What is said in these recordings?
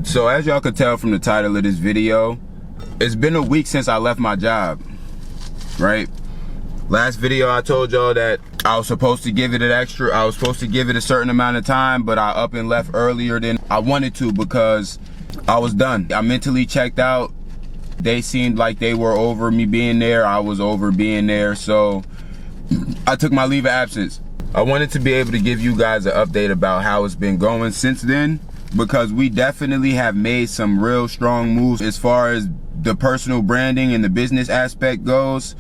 So as y'all could tell from the title of this video, it's been a week since I left my job, right? Last video I told y'all that I was supposed to give it a certain amount of time, but I up and left earlier than I wanted to because I was done. I mentally checked out. They seemed like they were over me being there. I was over being there, so I took my leave of absence. I wanted to be able to give you guys an update about how it's been going since then, because we definitely have made some real strong moves as far as the personal branding and the business aspect goes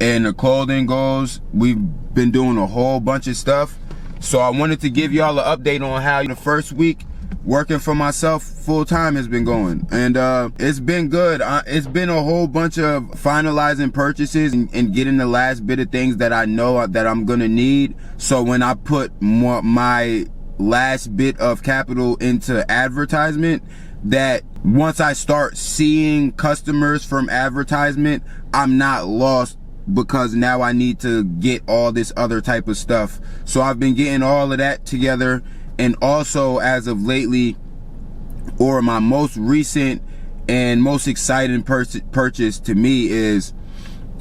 and the clothing goes. We've been doing a whole bunch of stuff. So I wanted to give y'all an update on how the first week working for myself full-time has been going. And it's been good. It's been a whole bunch of finalizing purchases and getting the last bit of things that I know that I'm gonna need. So when I put my last bit of capital into advertisement, that once I start seeing customers from advertisement, I'm not lost, because now I need to get all this other type of stuff. So I've been getting all of that together. And also, as of lately, or my most recent and most exciting purchase to me is,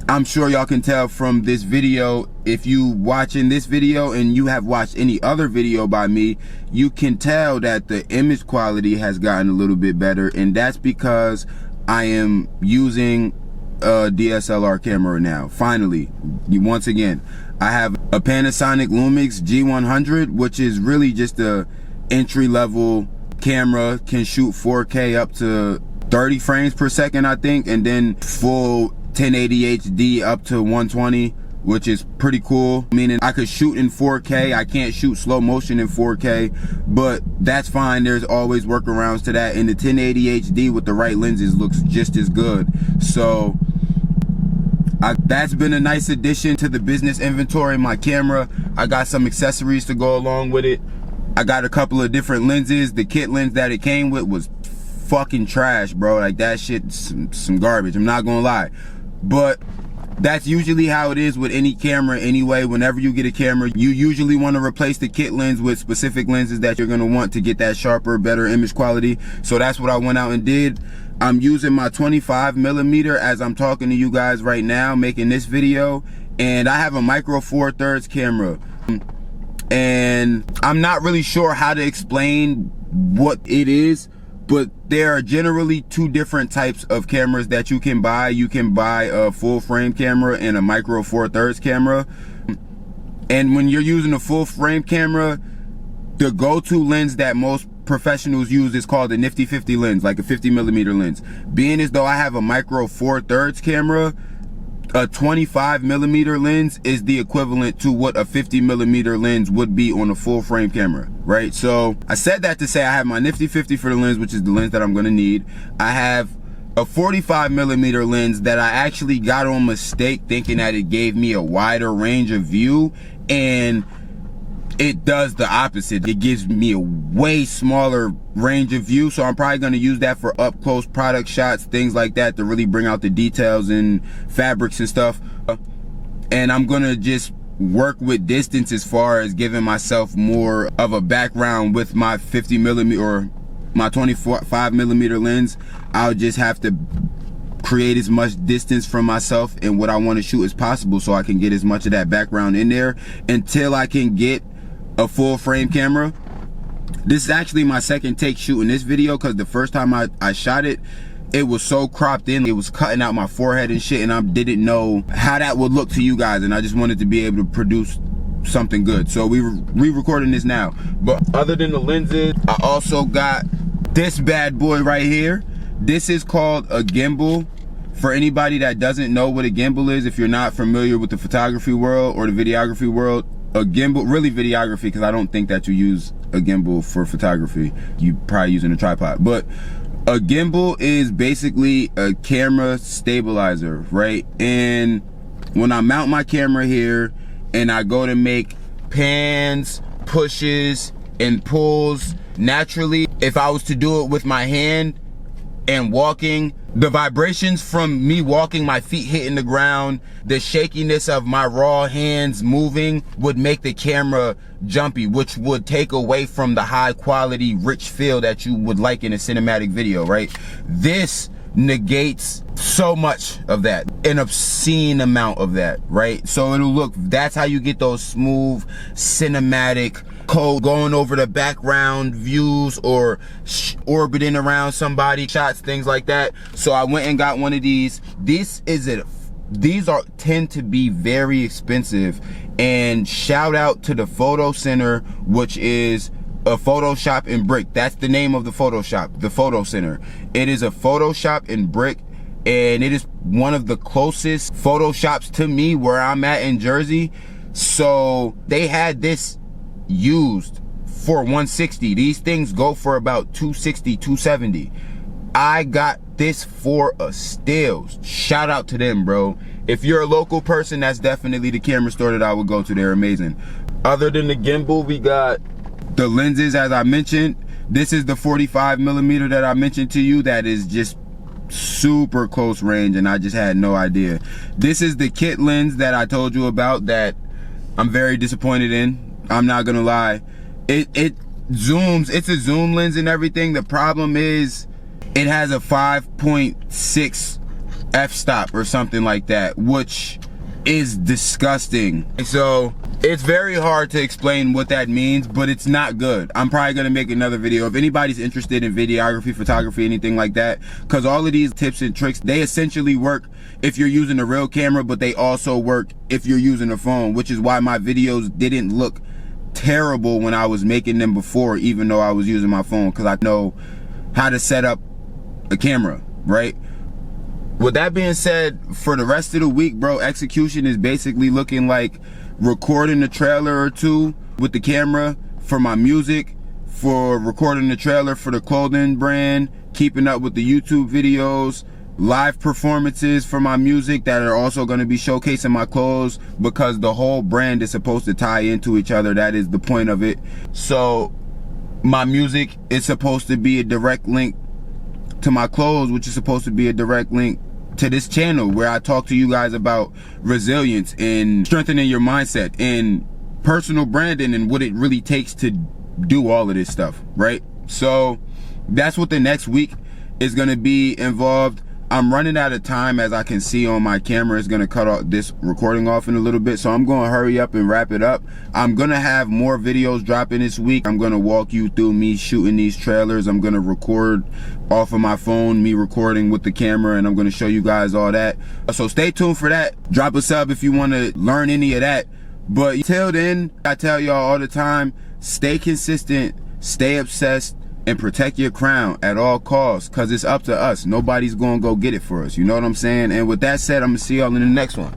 I'm sure y'all can tell from this video, if you watching this video and you have watched any other video by me, you can tell that the image quality has gotten a little bit better, and that's because I am using a DSLR camera now. Finally, once again, I have a Panasonic Lumix G100, which is really just a entry-level camera, can shoot 4K up to 30 frames per second, I think, and then full 1080 HD up to 120, which is pretty cool. Meaning I could shoot in 4K. I can't shoot slow motion in 4K, but that's fine. There's always workarounds to that. And the 1080 HD with the right lenses looks just as good. So that's been a nice addition to the business inventory. My camera, I got some accessories to go along with it. I got a couple of different lenses. The kit lens that it came with was fucking trash, bro. Like, that shit, some garbage, I'm not gonna lie. But that's usually how it is with any camera anyway. Whenever you get a camera, you usually want to replace the kit lens with specific lenses that you're gonna want to get that sharper, better image quality. So that's what I went out and did. I'm using my 25mm as I'm talking to you guys right now, making this video. And I have a micro 4/3 camera. And I'm not really sure how to explain what it is, but there are generally two different types of cameras that you can buy. You can buy a full frame camera and a micro 4/3 camera. And when you're using a full frame camera, the go-to lens that most professionals use is called a nifty 50 lens, like a 50mm lens. Being as though I have a micro 4/3 camera, a 25mm lens is the equivalent to what a 50mm lens would be on a full frame camera, right? So I said that to say I have my nifty 50 for the lens, which is the lens that I'm gonna need. I have a 45mm lens that I actually got on mistake, thinking that it gave me a wider range of view, and it does the opposite. It gives me a way smaller range of view. So I'm probably going to use that for up close product shots, things like that, to really bring out the details and fabrics and stuff. And I'm going to just work with distance as far as giving myself more of a background with my 50mm or my 25mm lens. I'll just have to create as much distance from myself and what I want to shoot as possible, so I can get as much of that background in there until I can get a full frame camera. This is actually my second take shooting this video, because the first time I shot it, it was so cropped in, it was cutting out my forehead and shit, and I didn't know how that would look to you guys, and I just wanted to be able to produce something good. So we re-recording this now. But other than the lenses, I also got this bad boy right here. This is called a gimbal. For anybody that doesn't know what a gimbal is, if you're not familiar with the photography world or the videography world, a gimbal, really videography, because I don't think that you use a gimbal for photography. You probably using a tripod. But a gimbal is basically a camera stabilizer, right? And when I mount my camera here and I go to make pans, pushes, and pulls, naturally, if I was to do it with my hand and walking, The vibrations from me walking, my feet hitting the ground, the shakiness of my raw hands moving would make the camera jumpy, which would take away from the high quality, rich feel that you would like in a cinematic video, right? This negates so much of that, an obscene amount of that, right? So it'll look, that's how you get those smooth, cinematic, cold, going over the background views or orbiting around somebody, shots, things like that. So I went and got one of these. These tend to be very expensive, and shout out to the Photo Center, which is a Photoshop in brick. That's the name of the Photoshop, the Photo Center. It is a Photoshop in brick, and it is one of the closest Photoshops to me where I'm at in Jersey. So they had this used for $160. These things go for about $260, $270. I got this for a steal. Shout out to them, bro. If you're a local person, that's definitely the camera store that I would go to. They're amazing. Other than the gimbal, we got the lenses, as I mentioned. This is the 45mm that I mentioned to you, that is just super close range, and I just had no idea. This is the kit lens that I told you about that I'm very disappointed in. I'm not gonna lie. It zooms, it's a zoom lens and everything. The problem is it has a 5.6 f-stop or something like that, which is disgusting. So it's very hard to explain what that means, but it's not good. I'm probably gonna make another video if anybody's interested in videography, photography, anything like that, because all of these tips and tricks, they essentially work if you're using a real camera, but they also work if you're using a phone, which is why my videos didn't look terrible when I was making them before, even though I was using my phone, because I know how to set up a camera, right? With that being said, for the rest of the week, bro, execution is basically looking like recording a trailer or two with the camera for my music, for recording the trailer for the clothing brand, keeping up with the YouTube videos, live performances for my music that are also going to be showcasing my clothes, because the whole brand is supposed to tie into each other. That is the point of it. So my music is supposed to be a direct link to my clothes, which is supposed to be a direct link to this channel where I talk to you guys about resilience and strengthening your mindset and personal branding and what it really takes to do all of this stuff, right? So that's what the next week is going to be involved. I'm running out of time, as I can see on my camera. It's gonna cut off this recording off in a little bit, so I'm gonna hurry up and wrap it up. I'm gonna have more videos dropping this week. I'm gonna walk you through me shooting these trailers. I'm gonna record off of my phone, me recording with the camera, and I'm gonna show you guys all that. So stay tuned for that. Drop a sub if you wanna learn any of that. But till then, I tell y'all all the time, stay consistent, stay obsessed, and protect your crown at all costs, because it's up to us. Nobody's gonna go get it for us. You know what I'm saying? And with that said, I'm gonna see y'all in the next one.